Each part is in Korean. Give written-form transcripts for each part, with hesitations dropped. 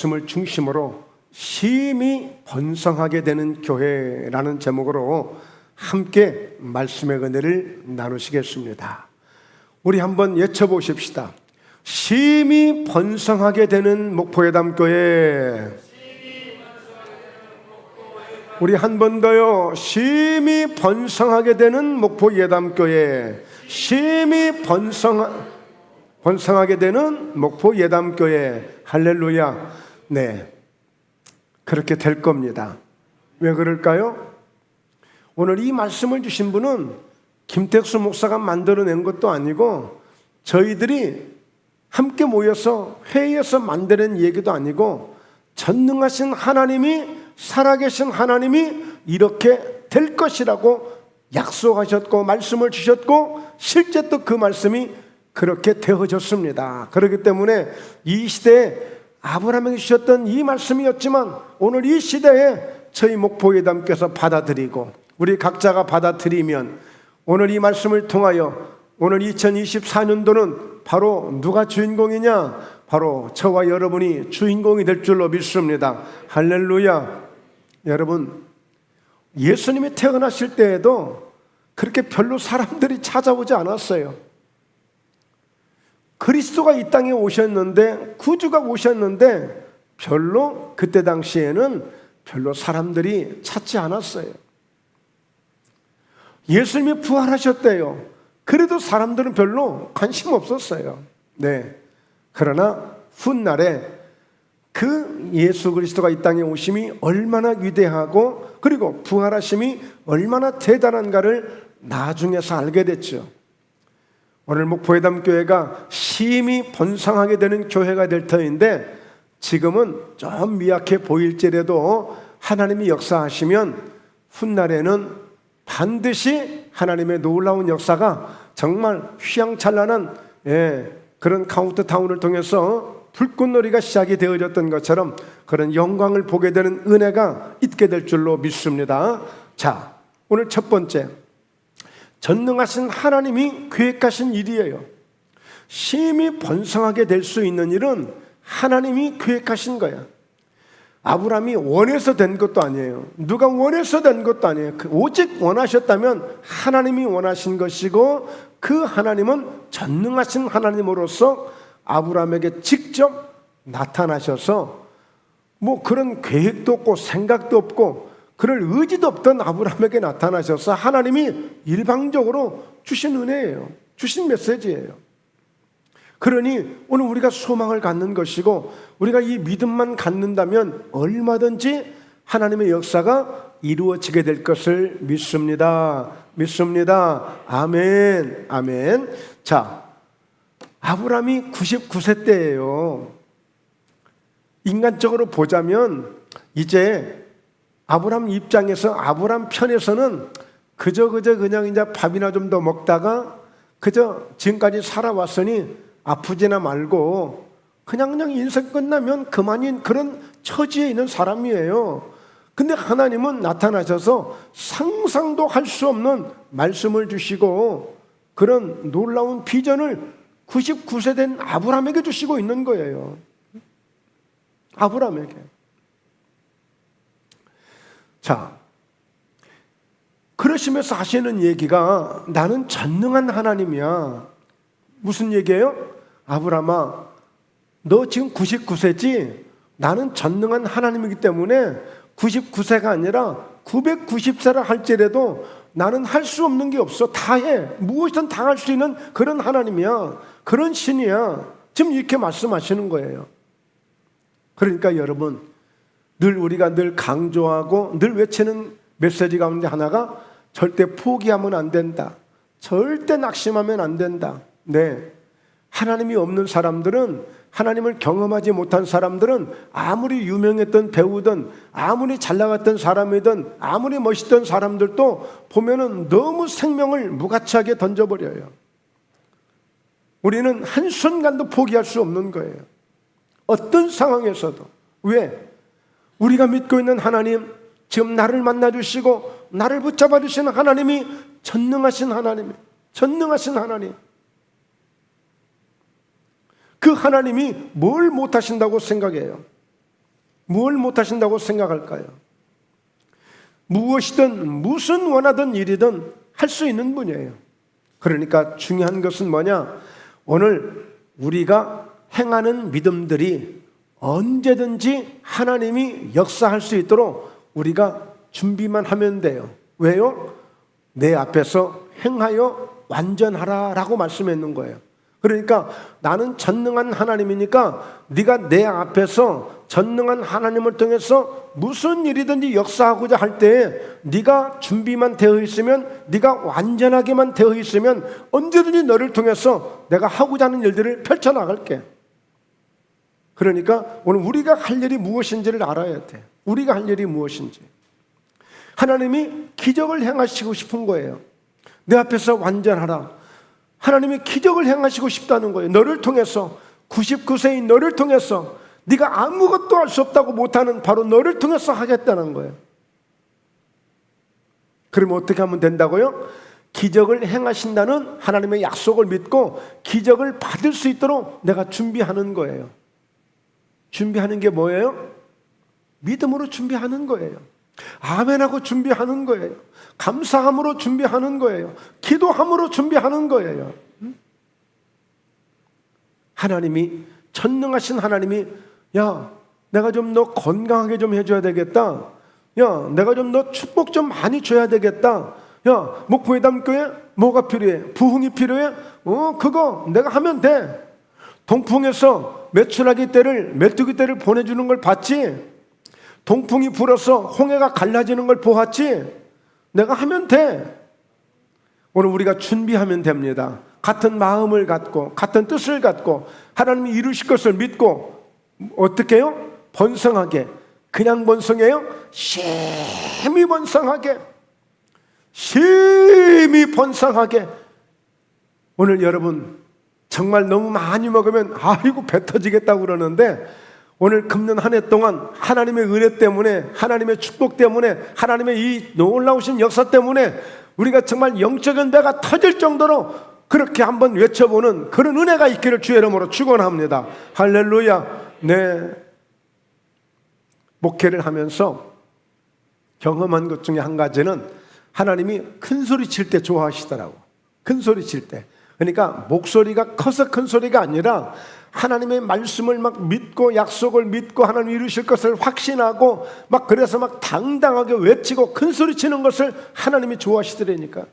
말씀을 중심으로 심히 번성하게 되는 교회라는 제목으로 함께 말씀의 은혜를 나누시겠습니다. 우리 한번 외쳐보십시다. 심히 번성하게 되는 목포예담교회. 우리 한 번 더요. 심히 번성하게 되는 목포예담교회. 심히 번성하게 되는 목포예담교회. 할렐루야. 네, 그렇게 될 겁니다. 왜 그럴까요? 오늘 이 말씀을 주신 분은 김택수 목사가 만들어낸 것도 아니고 저희들이 함께 모여서 회의에서 만드는 얘기도 아니고 전능하신 하나님이, 살아계신 하나님이 이렇게 될 것이라고 약속하셨고 말씀을 주셨고 실제 또 그 말씀이 그렇게 되어졌습니다. 그렇기 때문에 이 시대에 아브라함에게 주셨던 이 말씀이었지만 오늘 이 시대에 저희 목포예담께서 받아들이고 우리 각자가 받아들이면 오늘 이 말씀을 통하여 오늘 2024년도는 바로 누가 주인공이냐? 바로 저와 여러분이 주인공이 될 줄로 믿습니다. 할렐루야. 여러분, 예수님이 태어나실 때에도 그렇게 별로 사람들이 찾아오지 않았어요. 그리스도가 이 땅에 오셨는데, 구주가 오셨는데 별로 그때 당시에는 별로 사람들이 찾지 않았어요. 예수님이 부활하셨대요. 그래도 사람들은 별로 관심 없었어요. 네. 그러나 훗날에 그 예수 그리스도가 이 땅에 오심이 얼마나 위대하고 그리고 부활하심이 얼마나 대단한가를 나중에서 알게 됐죠. 오늘 목포예담교회가 심히 번성하게 되는 교회가 될 터인데 지금은 좀 미약해 보일지라도 하나님이 역사하시면 훗날에는 반드시 하나님의 놀라운 역사가 정말 휘황찬란한 그런 카운트다운을 통해서 불꽃놀이가 시작이 되어졌던 것처럼 그런 영광을 보게 되는 은혜가 있게 될 줄로 믿습니다. 자, 오늘 첫 번째, 전능하신 하나님이 계획하신 일이에요. 심히 번성하게 될 수 있는 일은 하나님이 계획하신 거야. 아브라함이 원해서 된 것도 아니에요. 누가 원해서 된 것도 아니에요. 오직 원하셨다면 하나님이 원하신 것이고 그 하나님은 전능하신 하나님으로서 아브라함에게 직접 나타나셔서 뭐 그런 계획도 없고 생각도 없고 그럴 의지도 없던 아브라함에게 나타나셔서 하나님이 일방적으로 주신 은혜예요. 주신 메시지예요. 그러니 오늘 우리가 소망을 갖는 것이고 우리가 이 믿음만 갖는다면 얼마든지 하나님의 역사가 이루어지게 될 것을 믿습니다. 믿습니다. 아멘. 아멘. 자, 아브라함이 99세 때예요. 인간적으로 보자면 이제 아브라함 입장에서 아브라함 편에서는 그저 그냥 이제 밥이나 좀 더 먹다가 그저 지금까지 살아왔으니 아프지나 말고 그냥 인생 끝나면 그만인 그런 처지에 있는 사람이에요. 근데 하나님은 나타나셔서 상상도 할 수 없는 말씀을 주시고 그런 놀라운 비전을 99세 된 아브라함에게 주시고 있는 거예요. 아브라함에게. 자, 그러시면서 하시는 얘기가 나는 전능한 하나님이야. 무슨 얘기예요? 아브라함아, 너 지금 99세지? 나는 전능한 하나님이기 때문에 99세가 아니라 990세라 할지라도 나는 할 수 없는 게 없어. 다 해. 무엇이든 다 할 수 있는 그런 하나님이야. 그런 신이야. 지금 이렇게 말씀하시는 거예요. 그러니까 여러분, 우리가 늘 강조하고 늘 외치는 메시지 가운데 하나가 절대 포기하면 안 된다. 절대 낙심하면 안 된다. 네, 하나님이 없는 사람들은, 하나님을 경험하지 못한 사람들은 아무리 유명했던 배우든 아무리 잘나갔던 사람이든 아무리 멋있던 사람들도 보면은 너무 생명을 무가치하게 던져버려요. 우리는 한순간도 포기할 수 없는 거예요. 어떤 상황에서도. 왜? 우리가 믿고 있는 하나님, 지금 나를 만나주시고 나를 붙잡아 주시는 하나님이 전능하신 하나님, 전능하신 하나님. 그 하나님이 뭘 못하신다고 생각해요? 뭘 못하신다고 생각할까요? 무엇이든 무슨 원하던 일이든 할 수 있는 분이에요. 그러니까 중요한 것은 뭐냐? 오늘 우리가 행하는 믿음들이 언제든지 하나님이 역사할 수 있도록 우리가 준비만 하면 돼요. 왜요? 내 앞에서 행하여 완전하라 라고 말씀했는 거예요. 그러니까 나는 전능한 하나님이니까 네가 내 앞에서 전능한 하나님을 통해서 무슨 일이든지 역사하고자 할 때에 네가 준비만 되어 있으면, 네가 완전하게만 되어 있으면 언제든지 너를 통해서 내가 하고자 하는 일들을 펼쳐나갈게. 그러니까 오늘 우리가 할 일이 무엇인지를 알아야 돼. 우리가 할 일이 무엇인지. 하나님이 기적을 행하시고 싶은 거예요. 내 앞에서 완전하라. 하나님이 기적을 행하시고 싶다는 거예요. 너를 통해서, 99세인 너를 통해서, 네가 아무것도 할 수 없다고 못하는 바로 너를 통해서 하겠다는 거예요. 그러면 어떻게 하면 된다고요? 기적을 행하신다는 하나님의 약속을 믿고 기적을 받을 수 있도록 내가 준비하는 거예요. 준비하는 게 뭐예요? 믿음으로 준비하는 거예요. 아멘하고 준비하는 거예요. 감사함으로 준비하는 거예요. 기도함으로 준비하는 거예요. 하나님이, 전능하신 하나님이, 야, 내가 좀 너 건강하게 좀 해줘야 되겠다. 야, 내가 좀 너 축복 좀 많이 줘야 되겠다. 야, 목포회담교회 뭐가 필요해? 부흥이 필요해? 그거 내가 하면 돼. 동풍에서 메추라기 떼를, 메뚜기 떼를 보내주는 걸 봤지? 동풍이 불어서 홍해가 갈라지는 걸 보았지? 내가 하면 돼. 오늘 우리가 준비하면 됩니다. 같은 마음을 갖고 같은 뜻을 갖고 하나님이 이루실 것을 믿고 어떻게 해요? 번성하게. 그냥 번성해요? 심히 번성하게. 심히 번성하게. 오늘 여러분 정말 너무 많이 먹으면 아이고 배 터지겠다고 그러는데 오늘 금년 한 해 동안 하나님의 은혜 때문에, 하나님의 축복 때문에, 하나님의 이 놀라우신 역사 때문에 우리가 정말 영적인 배가 터질 정도로 그렇게 한번 외쳐보는 그런 은혜가 있기를 주의 이름으로 축원합니다. 할렐루야. 네. 목회를 하면서 경험한 것 중에 한 가지는 하나님이 큰 소리 칠 때 좋아하시더라고. 큰 소리 칠 때. 그러니까 목소리가 커서 큰 소리가 아니라 하나님의 말씀을 막 믿고 약속을 믿고 하나님 이루실 것을 확신하고 막 그래서 막 당당하게 외치고 큰 소리 치는 것을 하나님이 좋아하시더라니까.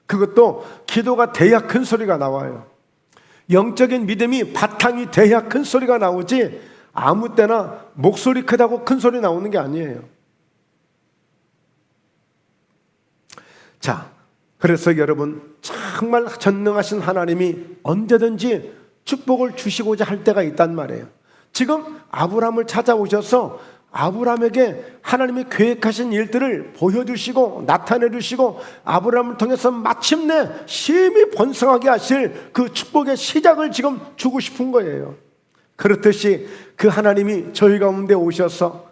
그것도 기도가 돼야 큰 소리가 나와요. 영적인 믿음이 바탕이 돼야 큰 소리가 나오지 아무 때나 목소리 크다고 큰 소리 나오는 게 아니에요. 자, 그래서 여러분 정말 전능하신 하나님이 언제든지 축복을 주시고자 할 때가 있단 말이에요. 지금 아브라함을 찾아오셔서 아브라함에게 하나님이 계획하신 일들을 보여주시고 나타내주시고 아브라함을 통해서 마침내 심히 번성하게 하실 그 축복의 시작을 지금 주고 싶은 거예요. 그렇듯이 그 하나님이 저희 가운데 오셔서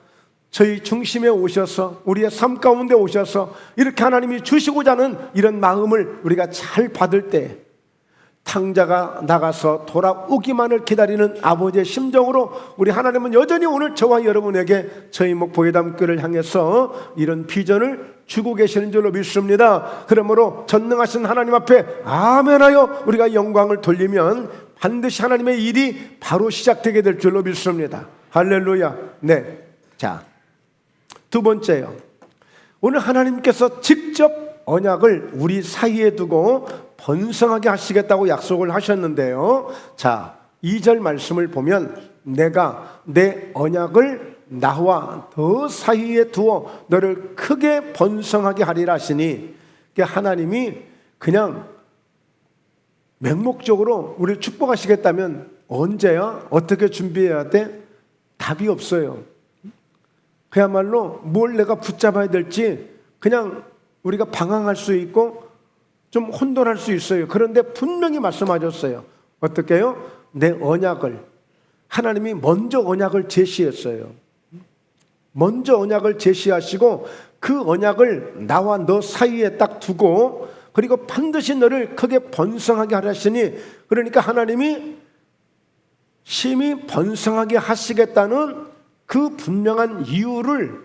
저희 중심에 오셔서 우리의 삶 가운데 오셔서 이렇게 하나님이 주시고자 하는 이런 마음을 우리가 잘 받을 때 탕자가 나가서 돌아오기만을 기다리는 아버지의 심정으로 우리 하나님은 여전히 오늘 저와 여러분에게 저희 목포회담교회를 향해서 이런 비전을 주고 계시는 줄로 믿습니다. 그러므로 전능하신 하나님 앞에 아멘하여 우리가 영광을 돌리면 반드시 하나님의 일이 바로 시작되게 될 줄로 믿습니다. 할렐루야. 네. 자, 두 번째요. 오늘 하나님께서 직접 언약을 우리 사이에 두고 번성하게 하시겠다고 약속을 하셨는데요. 자, 2절 말씀을 보면 내가 내 언약을 나와 더 사이에 두어 너를 크게 번성하게 하리라 하시니 하나님이 그냥 맹목적으로 우리를 축복하시겠다면 언제야? 어떻게 준비해야 돼? 답이 없어요. 그야말로 뭘 내가 붙잡아야 될지 그냥 우리가 방황할 수 있고 좀 혼돈할 수 있어요. 그런데 분명히 말씀하셨어요. 어떻게 해요? 내 언약을. 하나님이 먼저 언약을 제시했어요. 먼저 언약을 제시하시고 그 언약을 나와 너 사이에 딱 두고 그리고 반드시 너를 크게 번성하게 하시니 그러니까 하나님이 심히 번성하게 하시겠다는 그 분명한 이유를,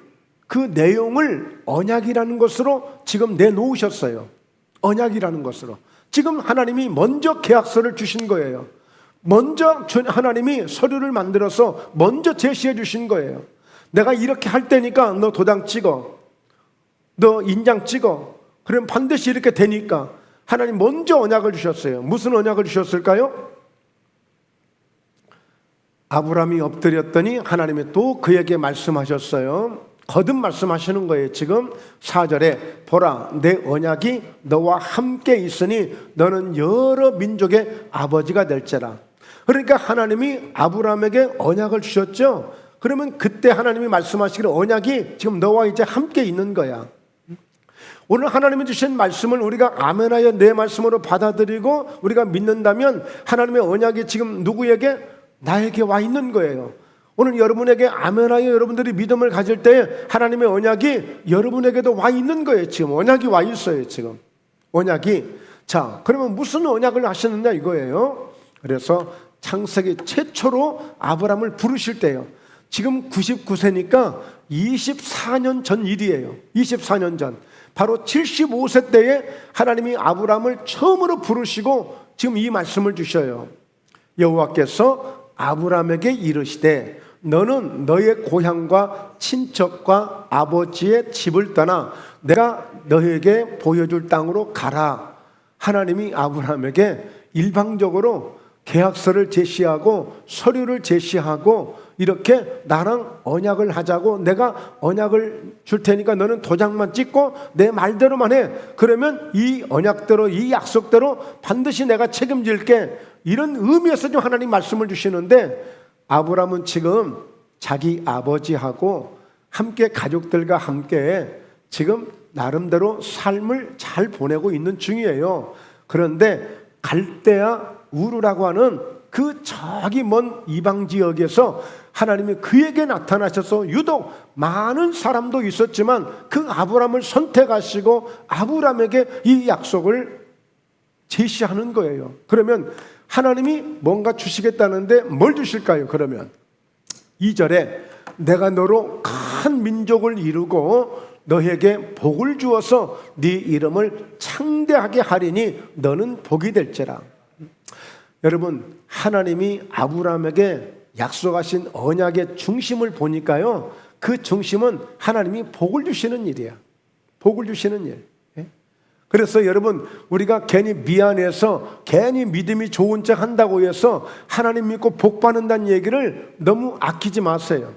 그 내용을 언약이라는 것으로 지금 내놓으셨어요. 언약이라는 것으로. 지금 하나님이 먼저 계약서를 주신 거예요. 먼저 하나님이 서류를 만들어서 먼저 제시해 주신 거예요. 내가 이렇게 할 테니까 너 도장 찍어, 너 인장 찍어. 그럼 반드시 이렇게 되니까 하나님 먼저 언약을 주셨어요. 무슨 언약을 주셨을까요? 아브라함이 엎드렸더니 하나님이 또 그에게 말씀하셨어요. 거듭 말씀하시는 거예요. 지금 4절에 보라, 내 언약이 너와 함께 있으니 너는 여러 민족의 아버지가 될지라. 그러니까 하나님이 아브라함에게 언약을 주셨죠. 그러면 그때 하나님이 말씀하시기를 언약이 지금 너와 이제 함께 있는 거야. 오늘 하나님이 주신 말씀을 우리가 아멘하여 내 말씀으로 받아들이고 우리가 믿는다면 하나님의 언약이 지금 누구에게? 나에게 와 있는 거예요. 오늘 여러분에게 아멘하여 여러분들이 믿음을 가질 때 하나님의 언약이 여러분에게도 와 있는 거예요. 지금 언약이 와 있어요. 지금 언약이. 자, 그러면 무슨 언약을 하셨느냐 이거예요. 그래서 창세기 최초로 아브라함을 부르실 때요, 지금 99세니까 24년 전 일이에요. 24년 전, 바로 75세 때에 하나님이 아브라함을 처음으로 부르시고 지금 이 말씀을 주셔요. 여호와께서 아브라함에게 이르시되 너는 너의 고향과 친척과 아버지의 집을 떠나 내가 너에게 보여줄 땅으로 가라. 하나님이 아브라함에게 일방적으로 계약서를 제시하고 서류를 제시하고 이렇게 나랑 언약을 하자고, 내가 언약을 줄 테니까 너는 도장만 찍고 내 말대로만 해. 그러면 이 언약대로, 이 약속대로 반드시 내가 책임질게. 이런 의미에서 좀 하나님 말씀을 주시는데, 아브라함은 지금 자기 아버지하고 함께 가족들과 함께 지금 나름대로 삶을 잘 보내고 있는 중이에요. 그런데 갈대아 우르라고 하는 그 저기 먼 이방 지역에서 하나님이 그에게 나타나셔서 유독 많은 사람도 있었지만 그 아브라함을 선택하시고 아브라함에게 이 약속을 제시하는 거예요. 그러면 하나님이 뭔가 주시겠다는데 뭘 주실까요? 그러면 2절에 내가 너로 큰 민족을 이루고 너에게 복을 주어서 네 이름을 창대하게 하리니 너는 복이 될지라. 여러분, 하나님이 아브라함에게 약속하신 언약의 중심을 보니까요, 그 중심은 하나님이 복을 주시는 일이야. 복을 주시는 일. 그래서 여러분, 우리가 괜히 미안해서 괜히 믿음이 좋은 척 한다고 해서 하나님 믿고 복 받는다는 얘기를 너무 아끼지 마세요.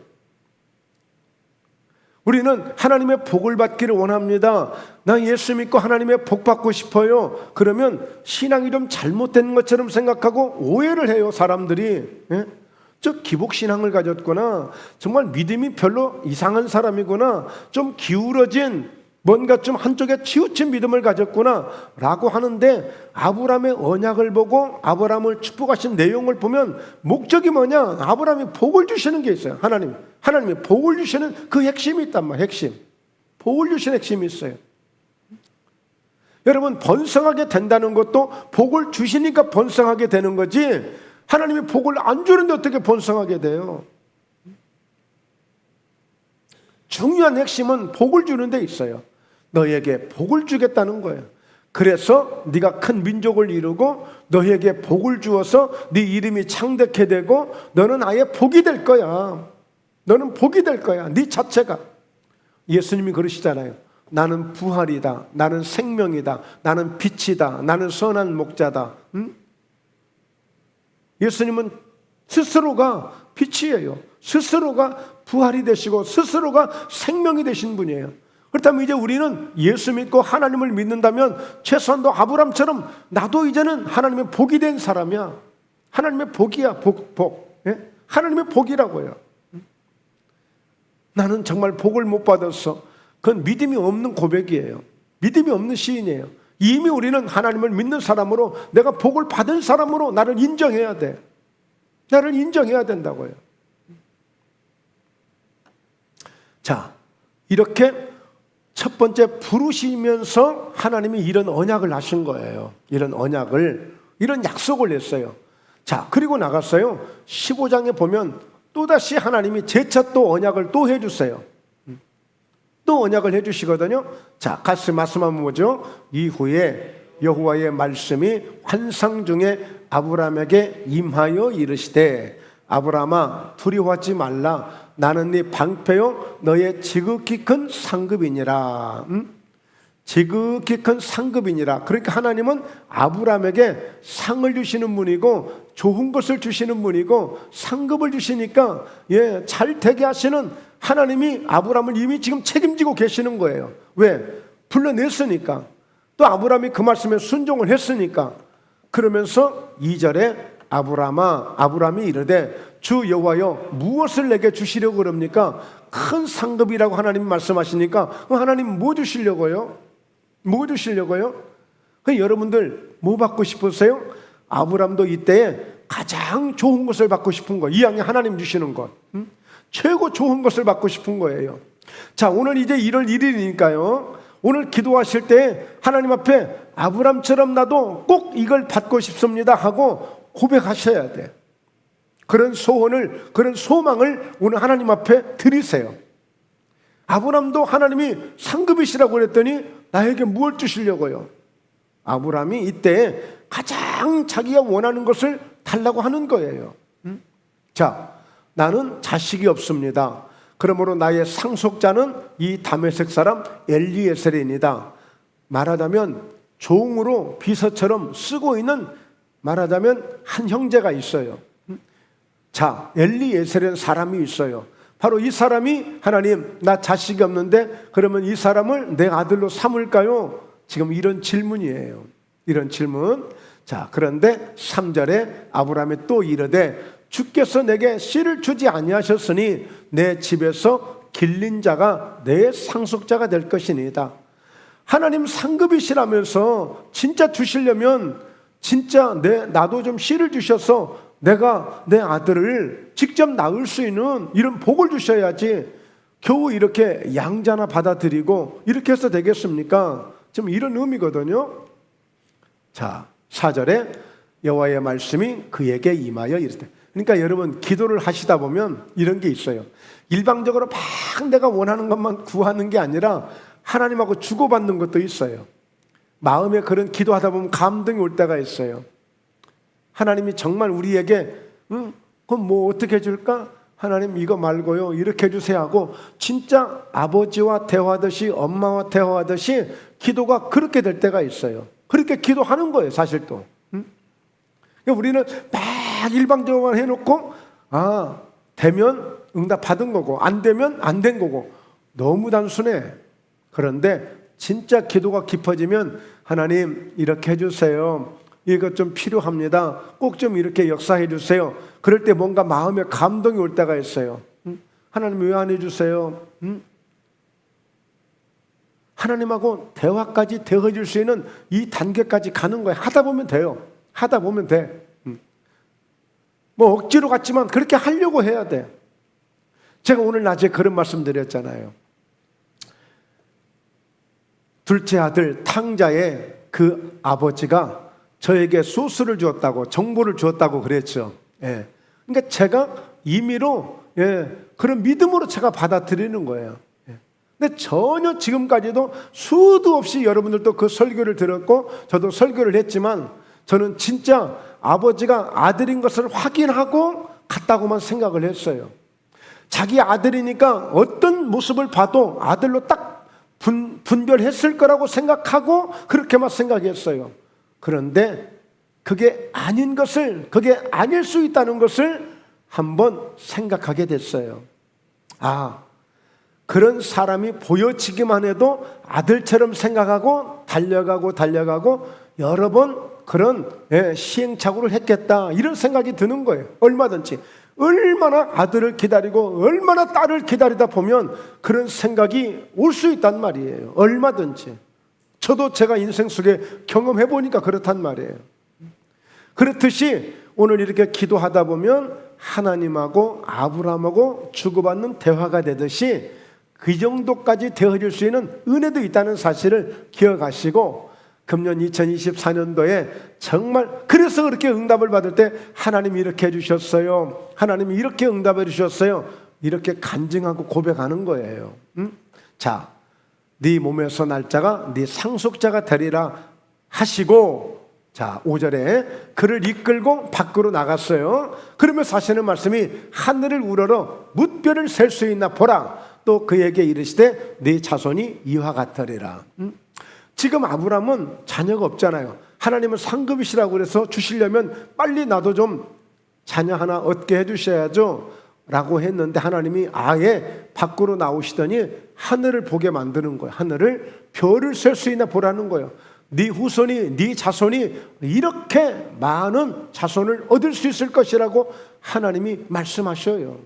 우리는 하나님의 복을 받기를 원합니다. 나 예수 믿고 하나님의 복 받고 싶어요. 그러면 신앙이 좀 잘못된 것처럼 생각하고 오해를 해요, 사람들이. 저 기복신앙을 가졌구나, 정말 믿음이 별로 이상한 사람이구나, 좀 기울어진 뭔가 좀 한쪽에 치우친 믿음을 가졌구나 라고 하는데, 아브라함의 언약을 보고 아브라함을 축복하신 내용을 보면 목적이 뭐냐? 아브라함이 복을 주시는 게 있어요. 하나님이 복을 주시는 그 핵심이 있단 말이에요. 핵심. 복을 주시는 핵심이 있어요. 여러분, 번성하게 된다는 것도 복을 주시니까 번성하게 되는 거지, 하나님이 복을 안 주는데 어떻게 번성하게 돼요? 중요한 핵심은 복을 주는 데 있어요. 너에게 복을 주겠다는 거예요. 그래서 네가 큰 민족을 이루고 너에게 복을 주어서 네 이름이 창대케 되고 너는 아예 복이 될 거야. 너는 복이 될 거야. 네 자체가. 예수님이 그러시잖아요. 나는 부활이다, 나는 생명이다, 나는 빛이다, 나는 선한 목자다. 예수님은 스스로가 빛이에요. 스스로가 부활이 되시고 스스로가 생명이 되신 분이에요. 그렇다면 이제 우리는 예수 믿고 하나님을 믿는다면 최소한도 아브라함처럼 나도 이제는 하나님의 복이 된 사람이야. 하나님의 복이야. 복. 예? 하나님의 복이라고요. 나는 정말 복을 못 받았어. 그건 믿음이 없는 고백이에요. 믿음이 없는 시인이에요. 이미 우리는 하나님을 믿는 사람으로, 내가 복을 받은 사람으로 나를 인정해야 돼. 나를 인정해야 된다고요. 자, 이렇게 첫 번째 부르시면서 하나님이 이런 언약을 하신 거예요. 이런 언약을, 이런 약속을 했어요. 자, 그리고 나갔어요. 15장에 보면 또다시 하나님이 재차 또 언약을 또 해주세요. 또 언약을 해주시거든요. 자, 같이 말씀 한번 보죠. 이후에 여호와의 말씀이 환상 중에 아브라함에게 임하여 이르시되 아브라함아 두려워하지 말라. 나는 네 방패요 너의 지극히 큰 상급이니라. 지극히 큰 상급이니라. 그러니까 하나님은 아브라함에게 상을 주시는 분이고 좋은 것을 주시는 분이고 상급을 주시니까 잘 되게 하시는 하나님이 아브라함을 이미 지금 책임지고 계시는 거예요. 왜? 불러냈으니까. 또 아브라함이 그 말씀에 순종을 했으니까. 그러면서 2절에 아브라함이 이르되 주 여호와여 무엇을 내게 주시려고 그럽니까? 큰 상급이라고 하나님이 말씀하시니까 하나님 뭐 주시려고요? 뭐 주시려고요? 여러분들 뭐 받고 싶으세요? 아브라함도 이때에 가장 좋은 것을 받고 싶은 거예요. 이왕에 하나님 주시는 것, 최고 좋은 것을 받고 싶은 거예요. 자, 오늘 이제 1월 1일이니까요 오늘 기도하실 때 하나님 앞에 아브라함처럼 나도 꼭 이걸 받고 싶습니다 하고 고백하셔야 돼. 그런 소원을, 그런 소망을 오늘 하나님 앞에 드리세요. 아브라함도 하나님이 상급이시라고 그랬더니 나에게 무엇 주시려고요? 아브라함이 이때 가장 자기가 원하는 것을 달라고 하는 거예요. 자, 나는 자식이 없습니다. 그러므로 나의 상속자는 이 다메섹 사람 엘리에셀이니다. 말하자면 종으로 비서처럼 쓰고 있는 말하자면 한 형제가 있어요. 자, 엘리에셀이라는 사람이 있어요. 바로 이 사람이 하나님 나 자식이 없는데 그러면 이 사람을 내 아들로 삼을까요? 지금 이런 질문이에요. 이런 질문. 자, 그런데 3절에 아브라함이 또 이르되 주께서 내게 씨를 주지 아니하셨으니 내 집에서 길린 자가 내 상속자가 될 것이니이다. 하나님 상급이시라면서 진짜 주시려면 진짜 나도 좀 씨를 주셔서 내가 내 아들을 직접 낳을 수 있는 이런 복을 주셔야지 겨우 이렇게 양자나 받아들이고 이렇게 해서 되겠습니까? 지금 이런 의미거든요. 자, 4절에 여호와의 말씀이 그에게 임하여 이르되. 그러니까 여러분 기도를 하시다 보면 이런 게 있어요. 일방적으로 막 내가 원하는 것만 구하는 게 아니라 하나님하고 주고받는 것도 있어요. 마음에 그런 기도하다 보면 감동이 올 때가 있어요. 하나님이 정말 우리에게 그럼 뭐 어떻게 해줄까? 하나님 이거 말고요 이렇게 해주세요 하고 진짜 아버지와 대화하듯이 엄마와 대화하듯이 기도가 그렇게 될 때가 있어요. 그렇게 기도하는 거예요 사실 또. 우리는 막 일방적으로만 해놓고 되면 응답 받은 거고 안 되면 안 된 거고 너무 단순해. 그런데 진짜 기도가 깊어지면 하나님 이렇게 해주세요. 이것 좀 필요합니다. 꼭 좀 이렇게 역사해 주세요. 그럴 때 뭔가 마음에 감동이 올 때가 있어요. 하나님 왜 안 해주세요? 하나님하고 대화까지 되어질 수 있는 이 단계까지 가는 거예요. 하다 보면 돼요. 하다 보면 돼. 뭐 억지로 갔지만 그렇게 하려고 해야 돼. 제가 오늘 낮에 그런 말씀 드렸잖아요. 둘째 아들 탕자의 그 아버지가 저에게 소스를 주었다고, 정보를 주었다고 그랬죠. 그러니까 제가 임의로 그런 믿음으로 제가 받아들이는 거예요. 근데 전혀 지금까지도 수도 없이 여러분들도 그 설교를 들었고 저도 설교를 했지만 저는 진짜 아버지가 아들인 것을 확인하고 갔다고만 생각을 했어요. 자기 아들이니까 어떤 모습을 봐도 아들로 딱 분별했을 거라고 생각하고 그렇게만 생각했어요. 그런데 그게 아닌 것을, 그게 아닐 수 있다는 것을 한번 생각하게 됐어요. 그런 사람이 보여지기만 해도 아들처럼 생각하고 달려가고 여러 번 그런 시행착오를 했겠다 이런 생각이 드는 거예요. 얼마든지 얼마나 아들을 기다리고 얼마나 딸을 기다리다 보면 그런 생각이 올 수 있단 말이에요. 얼마든지. 저도 제가 인생 속에 경험해 보니까 그렇단 말이에요. 그렇듯이 오늘 이렇게 기도하다 보면 하나님하고 아브라함하고 주고받는 대화가 되듯이 그 정도까지 되어질 수 있는 은혜도 있다는 사실을 기억하시고 금년 2024년도에 정말 그래서 그렇게 응답을 받을 때 하나님이 이렇게 해주셨어요, 하나님이 이렇게 응답해 주셨어요, 이렇게 간증하고 고백하는 거예요. 자, 네 몸에서 날짜가 네 상속자가 되리라 하시고, 자 5절에 그를 이끌고 밖으로 나갔어요. 그러면서 하시는 말씀이 하늘을 우러러 뭇별을 셀 수 있나 보라. 또 그에게 이르시되 네 자손이 이와 같으리라. 지금 아브라함은 자녀가 없잖아요. 하나님은 상급이시라고 그래서 주시려면 빨리 나도 좀 자녀 하나 얻게 해주셔야죠 라고 했는데, 하나님이 아예 밖으로 나오시더니 하늘을 보게 만드는 거예요. 하늘을, 별을 셀 수 있나 보라는 거예요. 네 후손이, 네 자손이 이렇게 많은 자손을 얻을 수 있을 것이라고 하나님이 말씀하셔요.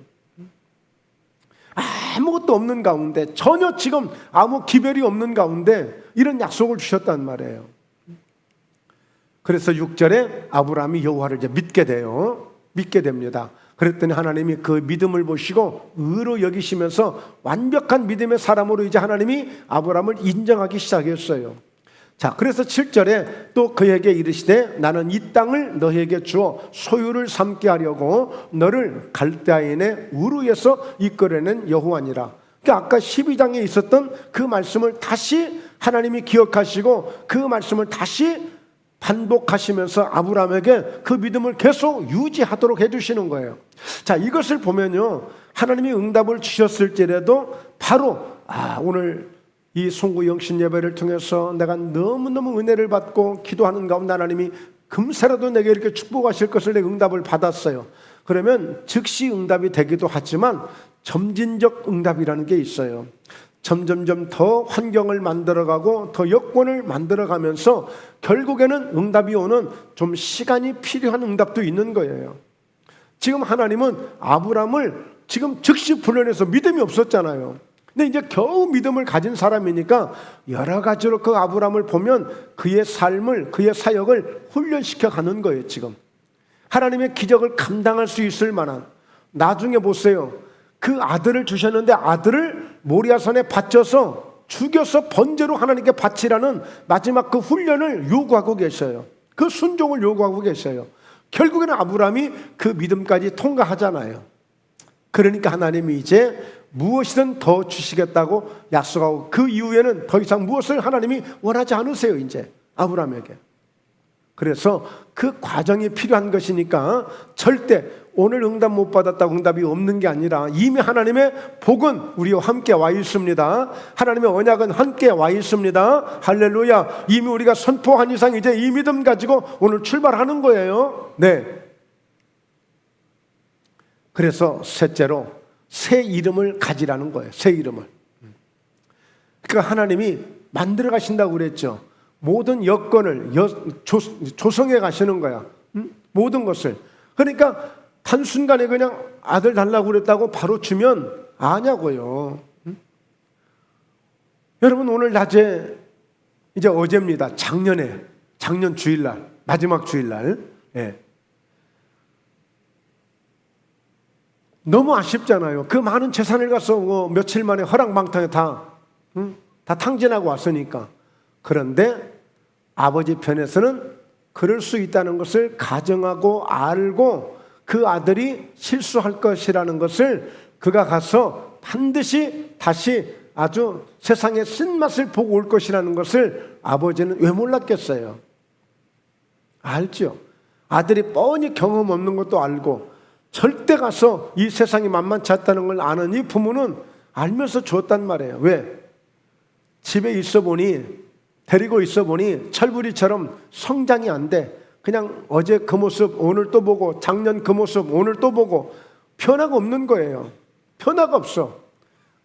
아무것도 없는 가운데, 전혀 지금 아무 기별이 없는 가운데 이런 약속을 주셨단 말이에요. 그래서 6절에 아브라함이 여호와를 이제 믿게 돼요. 믿게 됩니다. 그랬더니 하나님이 그 믿음을 보시고 의로 여기시면서 완벽한 믿음의 사람으로 이제 하나님이 아브라함을 인정하기 시작했어요. 자, 그래서 7절에 또 그에게 이르시되 나는 이 땅을 너에게 주어 소유를 삼게 하려고 너를 갈대아인의 우르에서 이끌어낸 여호와니라. 그러니까 아까 12장에 있었던 그 말씀을 다시 하나님이 기억하시고 그 말씀을 다시 반복하시면서 아브라함에게 그 믿음을 계속 유지하도록 해주시는 거예요. 자, 이것을 보면요, 하나님이 응답을 주셨을지라도 바로 오늘 이 송구 영신 예배를 통해서 내가 너무너무 은혜를 받고 기도하는 가운데 하나님이 금세라도 내게 이렇게 축복하실 것을 내가 응답을 받았어요. 그러면 즉시 응답이 되기도 하지만 점진적 응답이라는 게 있어요. 점점점 더 환경을 만들어가고 더 여건을 만들어가면서 결국에는 응답이 오는 좀 시간이 필요한 응답도 있는 거예요. 지금 하나님은 아브라함을 지금 즉시 불러내서 믿음이 없었잖아요. 근데 이제 겨우 믿음을 가진 사람이니까 여러 가지로 그 아브라함을 보면 그의 삶을, 그의 사역을 훈련시켜 가는 거예요. 지금 하나님의 기적을 감당할 수 있을 만한, 나중에 보세요, 그 아들을 주셨는데 아들을 모리아산에 바쳐서 죽여서 번제로 하나님께 바치라는 마지막 그 훈련을 요구하고 계셔요. 그 순종을 요구하고 계셔요. 결국에는 아브라함이 그 믿음까지 통과하잖아요. 그러니까 하나님이 이제 무엇이든 더 주시겠다고 약속하고 그 이후에는 더 이상 무엇을 하나님이 원하지 않으세요. 이제 아브라함에게. 그래서 그 과정이 필요한 것이니까 절대 오늘 응답 못 받았다고 응답이 없는 게 아니라 이미 하나님의 복은 우리와 함께 와 있습니다. 하나님의 언약은 함께 와 있습니다. 할렐루야. 이미 우리가 선포한 이상 이제 이 믿음 가지고 오늘 출발하는 거예요. 네. 그래서 셋째로 새 이름을 가지라는 거예요. 새 이름을. 그러니까 하나님이 만들어 가신다고 그랬죠. 모든 여건을 조성해 가시는 거야. 모든 것을. 그러니까 한순간에 그냥 아들 달라고 그랬다고 바로 주면 아냐고요. 여러분, 오늘 낮에 이제 어제입니다. 작년 주일날, 마지막 주일날. 예. 너무 아쉽잖아요. 그 많은 재산을 가서 며칠 만에 허랑방탕에 다 탕진하고 왔으니까. 그런데 아버지 편에서는 그럴 수 있다는 것을 가정하고 알고 그 아들이 실수할 것이라는 것을 그가 가서 반드시 다시 아주 세상의 쓴맛을 보고 올 것이라는 것을 아버지는 왜 몰랐겠어요? 알죠. 아들이 뻔히 경험 없는 것도 알고 절대 가서 이 세상이 만만치 않다는 걸 아는 이 부모는 알면서 줬단 말이에요. 왜? 집에 있어 보니, 데리고 있어 보니 철부리처럼 성장이 안 돼. 그냥 어제 그 모습 오늘 또 보고, 작년 그 모습 오늘 또 보고, 변화가 없는 거예요. 변화가 없어.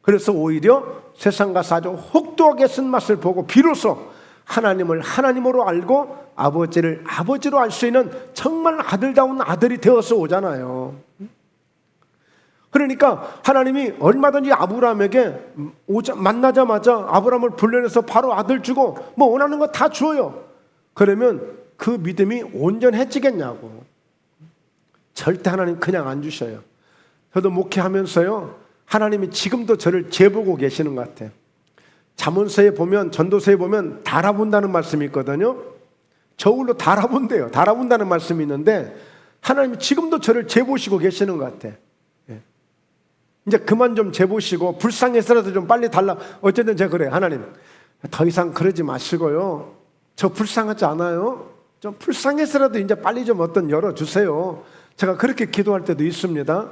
그래서 오히려 세상 가서 아주 혹독하게 쓴맛을 보고 비로소 하나님을 하나님으로 알고 아버지를 아버지로 알 수 있는 정말 아들다운 아들이 되어서 오잖아요. 그러니까 하나님이 얼마든지 아브라함에게 만나자마자 아브라함을 불러내서 바로 아들 주고 뭐 원하는 거 다 줘요. 그러면 그 믿음이 온전해지겠냐고. 절대 하나님 그냥 안 주셔요. 저도 목회하면서요, 하나님이 지금도 저를 재보고 계시는 것 같아요. 잠언서에 보면, 전도서에 보면 달아본다는 말씀이 있거든요. 저울로 달아본대요. 달아본다는 말씀이 있는데 하나님이 지금도 저를 재보시고 계시는 것 같아. 이제 그만 좀 재보시고 불쌍해서라도 좀 빨리 달라. 어쨌든 제가 그래요. 하나님, 더 이상 그러지 마시고요, 저 불쌍하지 않아요? 좀 불쌍해서라도 이제 빨리 좀 어떤 열어주세요. 제가 그렇게 기도할 때도 있습니다.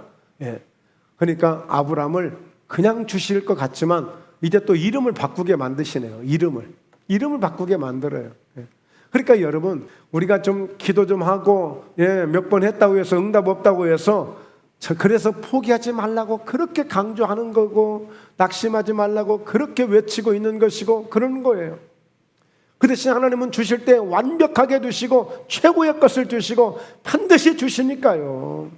그러니까 아브라함을 그냥 주실 것 같지만 이제 또 이름을 바꾸게 만드시네요. 이름을 바꾸게 만들어요. 그러니까 여러분, 우리가 좀 기도 좀 하고 몇 번 했다고 해서 응답 없다고 해서 그래서 포기하지 말라고 그렇게 강조하는 거고, 낙심하지 말라고 그렇게 외치고 있는 것이고 그러는 거예요. 그 대신 하나님은 주실 때 완벽하게 주시고 최고의 것을 주시고 반드시 주시니까요.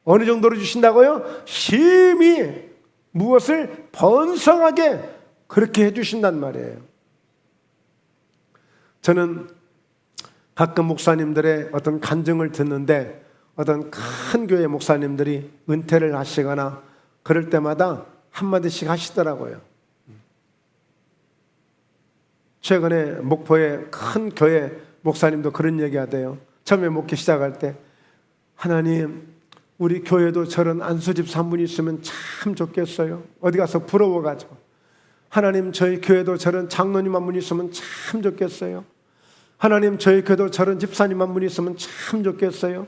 어느 정도로 주신다고요? 심히 무엇을 번성하게 그렇게 해주신단 말이에요. 저는 가끔 목사님들의 어떤 간증을 듣는데, 어떤 큰 교회 목사님들이 은퇴를 하시거나 그럴 때마다 한마디씩 하시더라고요. 최근에 목포의 큰 교회 목사님도 그런 얘기 하대요. 처음에 목회 시작할 때, 하나님, 우리 교회도 저런 안수집사 한 분 있으면 참 좋겠어요. 어디 가서 부러워가지고, 하나님, 저희 교회도 저런 장로님 한 분 있으면 참 좋겠어요. 하나님, 저희 교회도 저런 집사님 한 분 있으면 참 좋겠어요.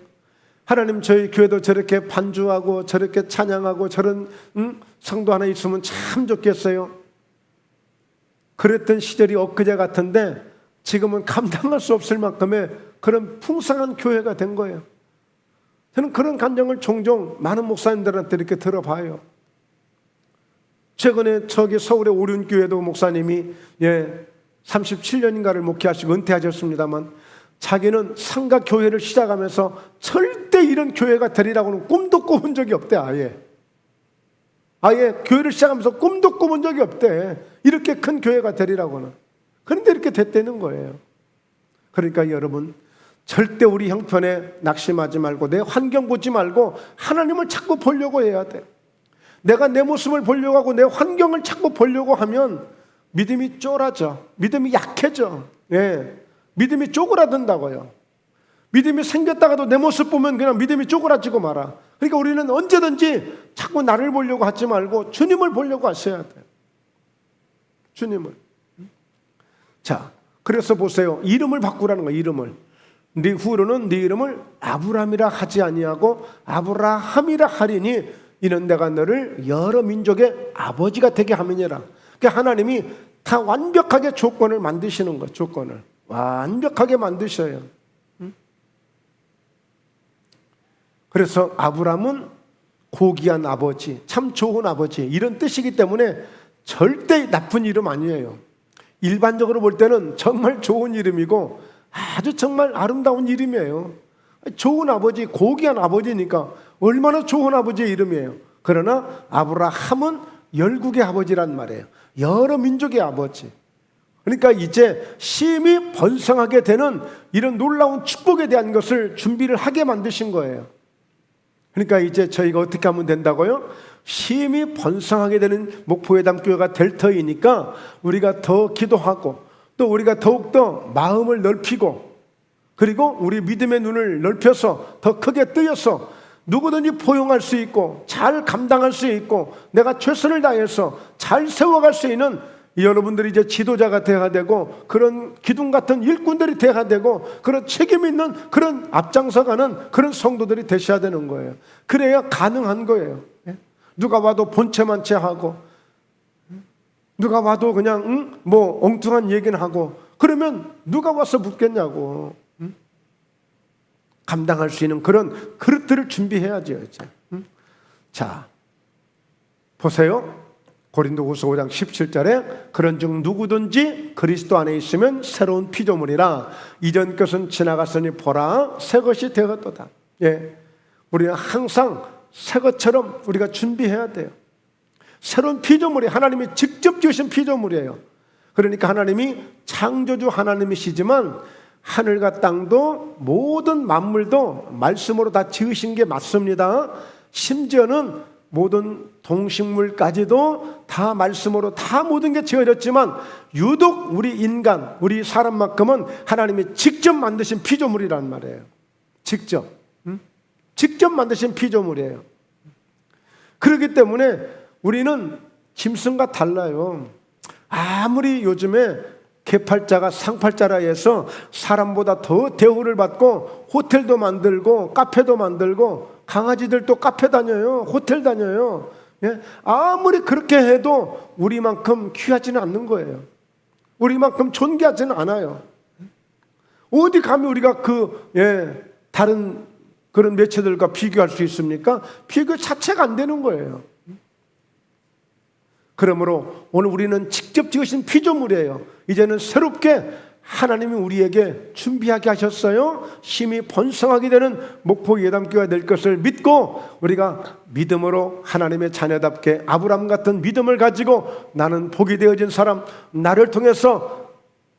하나님, 저희 교회도 저렇게 반주하고 저렇게 찬양하고 저런 성도 하나 있으면 참 좋겠어요. 그랬던 시절이 엊그제 같은데 지금은 감당할 수 없을 만큼의 그런 풍성한 교회가 된 거예요. 저는 그런 감정을 종종 많은 목사님들한테 이렇게 들어봐요. 최근에 저기 서울의 오륜교회도 목사님이 37년인가를 목회하시고 은퇴하셨습니다만, 자기는 상가 교회를 시작하면서 절대 이런 교회가 되리라고는 꿈도 꿔본 적이 없대. 아예 교회를 시작하면서 꿈도 꿔본 적이 없대. 이렇게 큰 교회가 되리라고는. 그런데 이렇게 됐다는 거예요. 그러니까 여러분, 절대 우리 형편에 낙심하지 말고 내 환경 보지 말고 하나님을 자꾸 보려고 해야 돼. 내가 내 모습을 보려고 하고 내 환경을 자꾸 보려고 하면 믿음이 쫄아져. 믿음이 약해져. 믿음이 쪼그라든다고요. 믿음이 생겼다가도 내 모습 보면 그냥 믿음이 쪼그라지고 말아. 그러니까 우리는 언제든지 자꾸 나를 보려고 하지 말고 주님을 보려고 하셔야 돼요. 주님을. 자, 그래서 보세요. 이름을 바꾸라는 거예요. 이름을. 네 후로는 네 이름을 아브람이라 하지 아니하고 아브라함이라 하리니 이는 내가 너를 여러 민족의 아버지가 되게 함이니라. 그러니까 하나님이 다 완벽하게 조건을 만드시는 거예요. 조건을 완벽하게 만드셔요. 그래서 아브람은 고귀한 아버지, 참 좋은 아버지, 이런 뜻이기 때문에 절대 나쁜 이름 아니에요. 일반적으로 볼 때는 정말 좋은 이름이고 아주 정말 아름다운 이름이에요. 좋은 아버지, 고귀한 아버지니까 얼마나 좋은 아버지의 이름이에요. 그러나 아브라함은 열국의 아버지란 말이에요. 여러 민족의 아버지. 그러니까 이제 심히 번성하게 되는 이런 놀라운 축복에 대한 것을 준비를 하게 만드신 거예요. 그러니까 이제 저희가 어떻게 하면 된다고요? 심히 번성하게 되는 목포회담교회가 될 터이니까 우리가 더 기도하고 또 우리가 더욱더 마음을 넓히고 그리고 우리 믿음의 눈을 넓혀서 더 크게 뜨여서 누구든지 포용할 수 있고 잘 감당할 수 있고 내가 최선을 다해서 잘 세워갈 수 있는 여러분들이 이제 지도자가 되어야 되고 그런 기둥 같은 일꾼들이 되어야 되고 그런 책임 있는 그런 앞장서가는 그런 성도들이 되셔야 되는 거예요. 그래야 가능한 거예요. 누가 와도 본체만체 하고 누가 와도 그냥 뭐 엉뚱한 얘기는 하고 그러면 누가 와서 묻겠냐고. 감당할 수 있는 그런 그릇들을 준비해야죠. 이제. 자, 보세요. 고린도후서 5장 17절에 그런즉 누구든지 그리스도 안에 있으면 새로운 피조물이라 이전 것은 지나갔으니 보라 새 것이 되었도다. 우리는 항상 새 것처럼 우리가 준비해야 돼요. 새로운 피조물이 하나님이 직접 지으신 피조물이에요. 그러니까 하나님이 창조주 하나님이시지만 하늘과 땅도 모든 만물도 말씀으로 다 지으신 게 맞습니다. 심지어는 모든 동식물까지도 다 말씀으로 다 모든 게 지어졌지만 유독 우리 인간, 우리 사람만큼은 하나님이 직접 만드신 피조물이란 말이에요. 직접. 직접 만드신 피조물이에요. 그렇기 때문에 우리는 짐승과 달라요. 아무리 요즘에 개팔자가 상팔자라 해서 사람보다 더 대우를 받고 호텔도 만들고 카페도 만들고 강아지들도 카페 다녀요. 호텔 다녀요. 예? 아무리 그렇게 해도 우리만큼 귀하지는 않는 거예요. 우리만큼 존귀하지는 않아요. 어디 감히 우리가 다른 그런 매체들과 비교할 수 있습니까? 비교 자체가 안 되는 거예요. 그러므로 오늘 우리는 직접 지으신 피조물이에요. 이제는 새롭게 하나님이 우리에게 준비하게 하셨어요. 심히 번성하게 되는 목포 예담교회가 될 것을 믿고 우리가 믿음으로 하나님의 자녀답게 아브라함 같은 믿음을 가지고 나는 복이 되어진 사람, 나를 통해서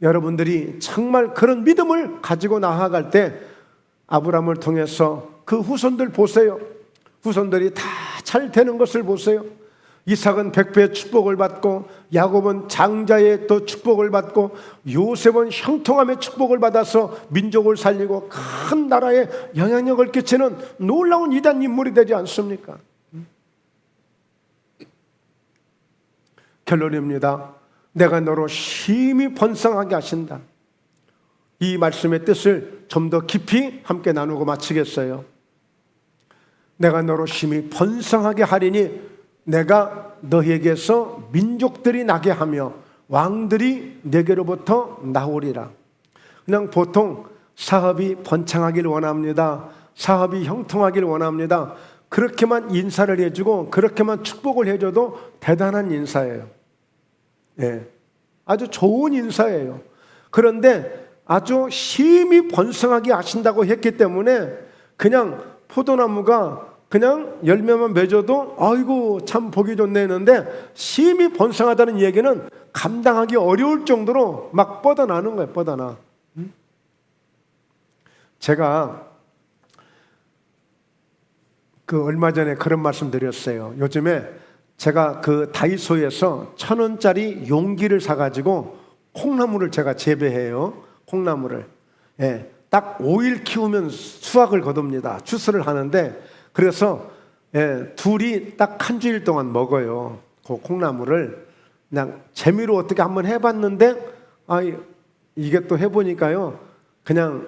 여러분들이 정말 그런 믿음을 가지고 나아갈 때 아브라함을 통해서 그 후손들 보세요. 후손들이 다 잘 되는 것을 보세요. 이삭은 백배의 축복을 받고 야곱은 장자의 또 축복을 받고 요셉은 형통함의 축복을 받아서 민족을 살리고 큰 나라에 영향력을 끼치는 놀라운 이단 인물이 되지 않습니까? 결론입니다. 내가 너로 심히 번성하게 하신다. 이 말씀의 뜻을 좀 더 깊이 함께 나누고 마치겠어요. 내가 너로 심히 번성하게 하리니 내가 너에게서 민족들이 나게 하며 왕들이 내게로부터 나오리라. 그냥 보통 사업이 번창하길 원합니다. 사업이 형통하길 원합니다. 그렇게만 인사를 해주고 그렇게만 축복을 해줘도 대단한 인사예요. 예, 아주 좋은 인사예요. 그런데 아주 심히 번성하게 하신다고 했기 때문에 그냥 포도나무가 그냥 열매만 맺어도 아이고 참 보기 좋네 했는데 심히 번성하다는 얘기는 감당하기 어려울 정도로 막 뻗어나는 거예요. 뻗어나. 제가 얼마 전에 그런 말씀 드렸어요. 요즘에 제가 다이소에서 1,000원짜리 용기를 사가지고 콩나물을 제가 재배해요. 콩나물을. 예, 딱 5일 키우면 수확을 거둡니다. 추수를 하는데 그래서 둘이 딱 한 주일 동안 먹어요. 그 콩나물을 그냥 재미로 어떻게 한번 해봤는데 이게 또 해보니까요 그냥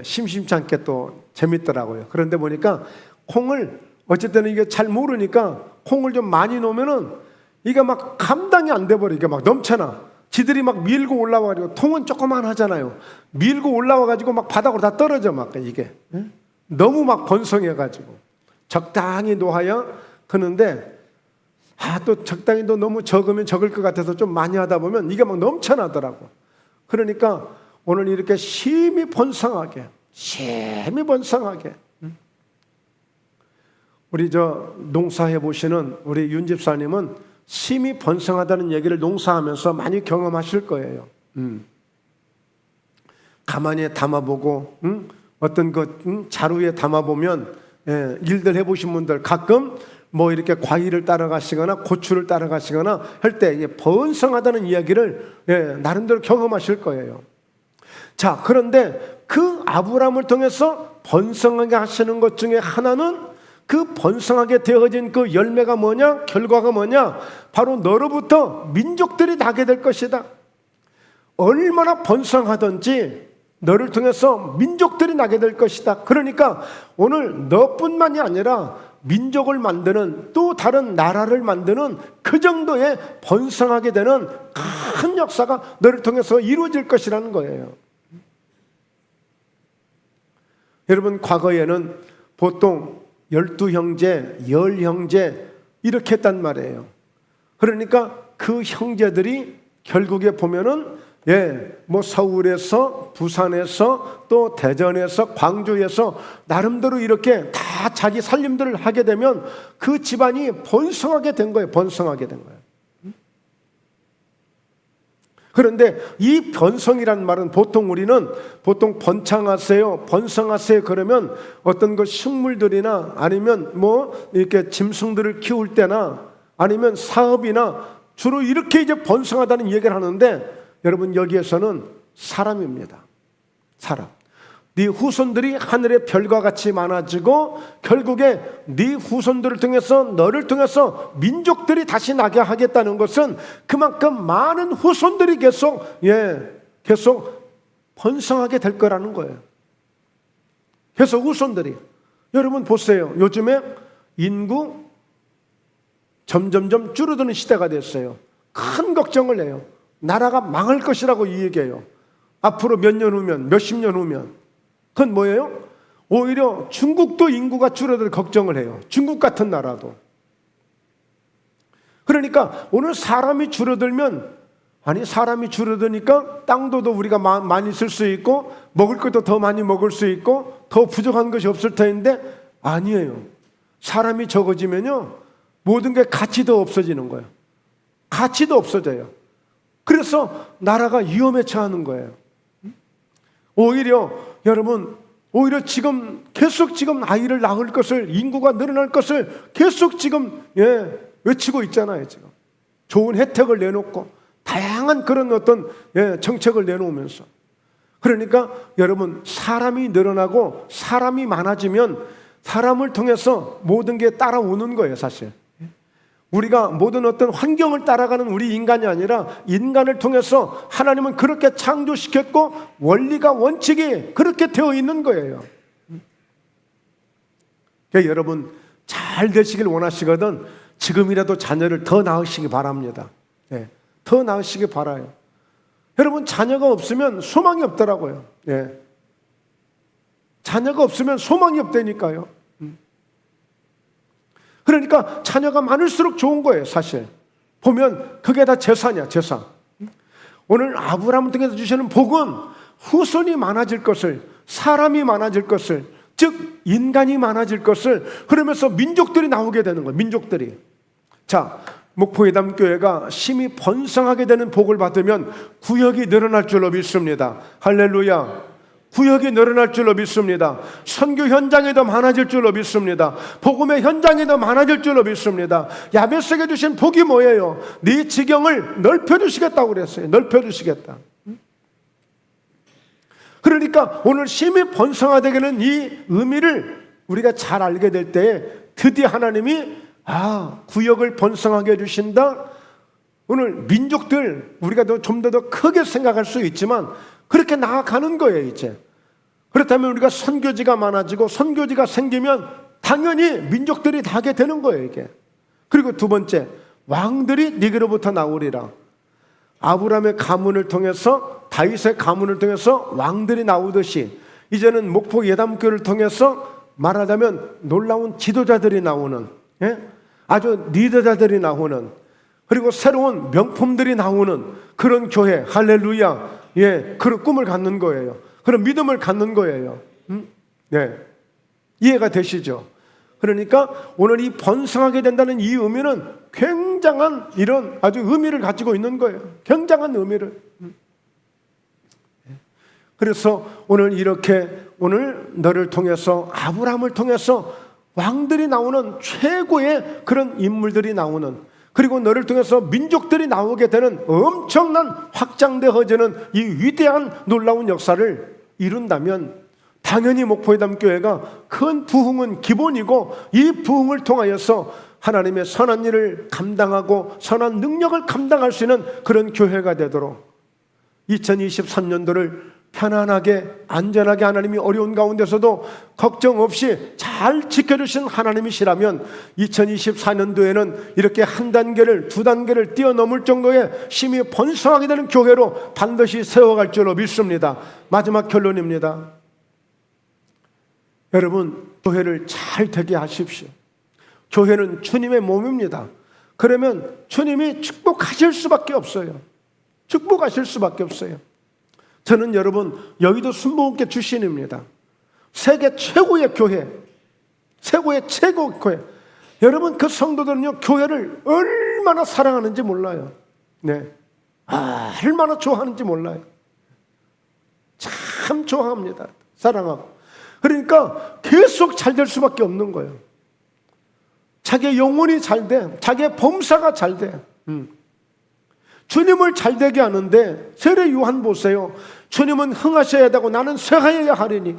심심치 않게 또 재밌더라고요. 그런데 보니까 콩을 어쨌든 이게 잘 모르니까 콩을 좀 많이 놓으면은 이게 막 감당이 안 돼버려. 이게 막 넘쳐나. 지들이 막 밀고 올라와가지고 통은 조그만 하잖아요. 밀고 올라와가지고 막 바닥으로 다 떨어져 막 이게 너무 막 번성해가지고. 적당히 놓아야 하는데 또 적당히 너무 적으면 적을 것 같아서 좀 많이 하다 보면 이게 막 넘쳐나더라고. 그러니까 오늘 이렇게 심히 번성하게 우리 농사해 보시는 우리 윤 집사님은 심히 번성하다는 얘기를 농사하면서 많이 경험하실 거예요. 가만히 담아보고 어떤 자루에 담아보면 일들 해보신 분들 가끔 뭐 이렇게 과일을 따라가시거나 고추를 따라가시거나 할 때 번성하다는 이야기를 나름대로 경험하실 거예요. 자, 그런데 그 아브라함을 통해서 번성하게 하시는 것 중에 하나는 그 번성하게 되어진 그 열매가 뭐냐? 결과가 뭐냐? 바로 너로부터 민족들이 나게 될 것이다. 얼마나 번성하든지 너를 통해서 민족들이 나게 될 것이다. 그러니까 오늘 너뿐만이 아니라 민족을 만드는 또 다른 나라를 만드는 그 정도의 번성하게 되는 큰 역사가 너를 통해서 이루어질 것이라는 거예요. 여러분, 과거에는 보통 12형제, 10형제 이렇게 했단 말이에요. 그러니까 그 형제들이 결국에 보면은 뭐 서울에서, 부산에서, 또 대전에서, 광주에서 나름대로 이렇게 다 자기 살림들을 하게 되면 그 집안이 번성하게 된 거예요. 번성하게 된 거예요. 그런데 이 번성이란 말은 보통 우리는 번창하세요, 번성하세요 그러면 어떤 그 식물들이나 아니면 뭐 이렇게 짐승들을 키울 때나 아니면 사업이나 주로 이렇게 이제 번성하다는 얘기를 하는데, 여러분 여기에서는 사람입니다. 사람. 네 후손들이 하늘의 별과 같이 많아지고 결국에 네 후손들을 통해서, 너를 통해서 민족들이 다시 나게 하겠다는 것은 그만큼 많은 후손들이 계속 번성하게 될 거라는 거예요. 계속 후손들이. 여러분 보세요. 요즘에 인구 점점점 줄어드는 시대가 됐어요. 큰 걱정을 해요. 나라가 망할 것이라고 얘기해요. 앞으로 몇 년 후면, 몇십 년 후면. 그건 뭐예요? 오히려 중국도 인구가 줄어들 걱정을 해요. 중국 같은 나라도. 그러니까 오늘 사람이 줄어들면, 사람이 줄어드니까 땅도 더 우리가 많이 쓸 수 있고 먹을 것도 더 많이 먹을 수 있고 더 부족한 것이 없을 텐데, 아니에요. 사람이 적어지면요 모든 게 가치도 없어지는 거예요. 가치도 없어져요. 그래서 나라가 위험에 처하는 거예요. 오히려 여러분, 지금 계속 아이를 낳을 것을, 인구가 늘어날 것을 계속 지금 외치고 있잖아요. 지금 좋은 혜택을 내놓고 다양한 그런 어떤 정책을 내놓으면서. 그러니까 여러분, 사람이 늘어나고 사람이 많아지면 사람을 통해서 모든 게 따라오는 거예요. 사실 우리가 모든 어떤 환경을 따라가는 우리 인간이 아니라 인간을 통해서 하나님은 그렇게 창조시켰고 원리가, 원칙이 그렇게 되어 있는 거예요. 그러니까 여러분 잘 되시길 원하시거든 지금이라도 자녀를 더 낳으시기 바랍니다. 더 낳으시기 바라요. 여러분 자녀가 없으면 소망이 없더라고요. 자녀가 없으면 소망이 없다니까요. 그러니까 자녀가 많을수록 좋은 거예요. 사실 보면 그게 다 재산이야, 재산. 오늘 아브라함을 통해서 주시는 복은 후손이 많아질 것을, 사람이 많아질 것을, 즉 인간이 많아질 것을, 그러면서 민족들이 나오게 되는 거예요. 민족들이. 자, 목포예담교회가 심히 번성하게 되는 복을 받으면 구역이 늘어날 줄로 믿습니다. 할렐루야. 구역이 늘어날 줄로 믿습니다. 선교 현장이 더 많아질 줄로 믿습니다. 복음의 현장이 더 많아질 줄로 믿습니다. 야베스에게 주신 복이 뭐예요? 네 지경을 넓혀주시겠다고 그랬어요. 넓혀주시겠다. 그러니까 오늘 심히 번성하게 되는 이 의미를 우리가 잘 알게 될 때에 드디어 하나님이 구역을 번성하게 해주신다. 오늘 민족들 우리가 좀 더 크게 생각할 수 있지만 그렇게 나아가는 거예요. 이제 그렇다면 우리가 선교지가 많아지고 선교지가 생기면 당연히 민족들이 다 하게 되는 거예요. 이게. 그리고 두 번째, 왕들이 네게로부터 나오리라. 아브라함의 가문을 통해서, 다윗의 가문을 통해서 왕들이 나오듯이 이제는 목포 예담교를 통해서 말하자면 놀라운 지도자들이 나오는, 아주 리더자들이 나오는, 그리고 새로운 명품들이 나오는 그런 교회. 할렐루야. 그런 꿈을 갖는 거예요. 그런 믿음을 갖는 거예요. 이해가 되시죠? 그러니까 오늘 이 번성하게 된다는 이 의미는 굉장한 이런 아주 의미를 가지고 있는 거예요. 굉장한 의미를. 그래서 오늘 이렇게 오늘 너를 통해서, 아브라함을 통해서 왕들이 나오는, 최고의 그런 인물들이 나오는, 그리고 너를 통해서 민족들이 나오게 되는 엄청난 확장되어지는 이 위대한 놀라운 역사를 이룬다면 당연히 목포예담교회가 큰 부흥은 기본이고, 이 부흥을 통하여서 하나님의 선한 일을 감당하고 선한 능력을 감당할 수 있는 그런 교회가 되도록 2023년도를 편안하게, 안전하게, 하나님이 어려운 가운데서도 걱정 없이 잘 지켜주신 하나님이시라면 2024년도에는 이렇게 한 단계를, 두 단계를 뛰어넘을 정도의 심히 번성하게 되는 교회로 반드시 세워갈 줄로 믿습니다. 마지막 결론입니다. 여러분, 교회를 잘 되게 하십시오. 교회는 주님의 몸입니다. 그러면 주님이 축복하실 수밖에 없어요. 축복하실 수밖에 없어요. 저는 여러분, 여의도 순복음교회 출신입니다. 세계 최고의 교회, 세계의 최고 교회. 여러분, 그 성도들은요 교회를 얼마나 사랑하는지 몰라요. 얼마나 좋아하는지 몰라요. 참 좋아합니다. 사랑하고. 그러니까 계속 잘 될 수밖에 없는 거예요. 자기의 영혼이 잘 돼. 자기의 범사가 잘 돼. 주님을 잘 되게 하는데 세례 요한 보세요. 주님은 흥하셔야 되고 나는 쇠하여야 하리니.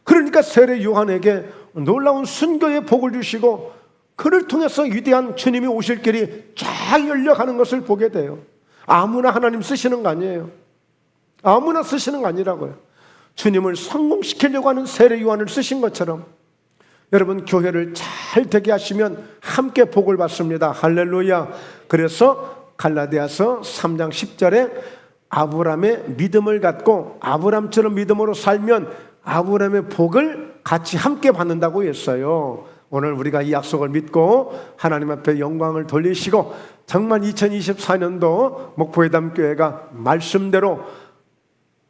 그러니까 세례 요한에게 놀라운 순교의 복을 주시고 그를 통해서 위대한 주님이 오실 길이 쫙 열려가는 것을 보게 돼요. 아무나 하나님 쓰시는 거 아니에요. 아무나 쓰시는 거 아니라고요. 주님을 성공시키려고 하는 세례 요한을 쓰신 것처럼 여러분 교회를 잘 되게 하시면 함께 복을 받습니다. 할렐루야. 그래서 갈라디아서 3장 10절에 아브라함의 믿음을 갖고 아브라함처럼 믿음으로 살면 아브라함의 복을 같이 함께 받는다고 했어요. 오늘 우리가 이 약속을 믿고 하나님 앞에 영광을 돌리시고 정말 2024년도 목포회담교회가 말씀대로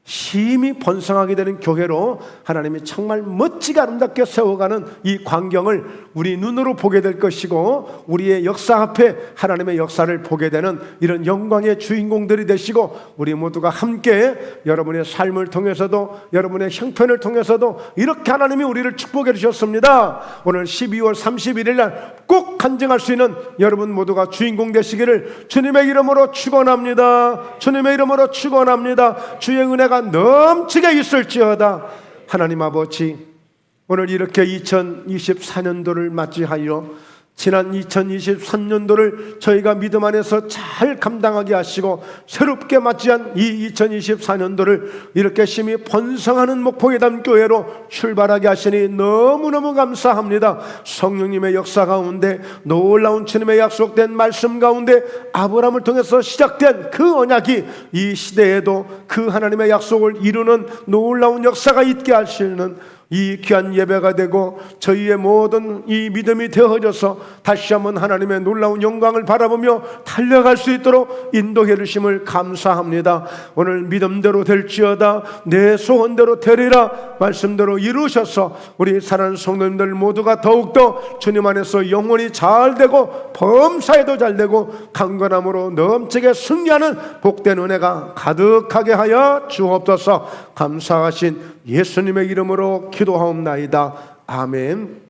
힘이 번성하게 되는 교회로 하나님이 정말 멋지게 아름답게 세워가는 이 광경을 우리 눈으로 보게 될 것이고 우리의 역사 앞에 하나님의 역사를 보게 되는 이런 영광의 주인공들이 되시고 우리 모두가 함께 여러분의 삶을 통해서도 여러분의 형편을 통해서도 이렇게 하나님이 우리를 축복해 주셨습니다. 오늘 12월 31일 날 꼭 간증할 수 있는 여러분 모두가 주인공 되시기를 주님의 이름으로 축원합니다. 주님의 이름으로 축원합니다. 주의 은혜가 넘치게 있을지어다. 하나님 아버지, 오늘 이렇게 2024년도를 맞이하여 지난 2023년도를 저희가 믿음 안에서 잘 감당하게 하시고 새롭게 맞이한 이 2024년도를 이렇게 심히 번성하는 목포회담교회로 출발하게 하시니 너무너무 감사합니다. 성령님의 역사 가운데 놀라운 주님의 약속된 말씀 가운데 아브라함을 통해서 시작된 그 언약이 이 시대에도 그 하나님의 약속을 이루는 놀라운 역사가 있게 하시는 이 귀한 예배가 되고 저희의 모든 이 믿음이 되어져서 다시 한번 하나님의 놀라운 영광을 바라보며 달려갈 수 있도록 인도해 주심을 감사합니다. 오늘 믿음대로 될지어다 내 소원대로 되리라 말씀대로 이루셔서 우리 사랑하는 성도님들 모두가 더욱더 주님 안에서 영혼이 잘 되고 범사에도 잘 되고 강건함으로 넘치게 승리하는 복된 은혜가 가득하게 하여 주옵소서. 감사하신 예수님의 이름으로 기도하옵나이다. 아멘.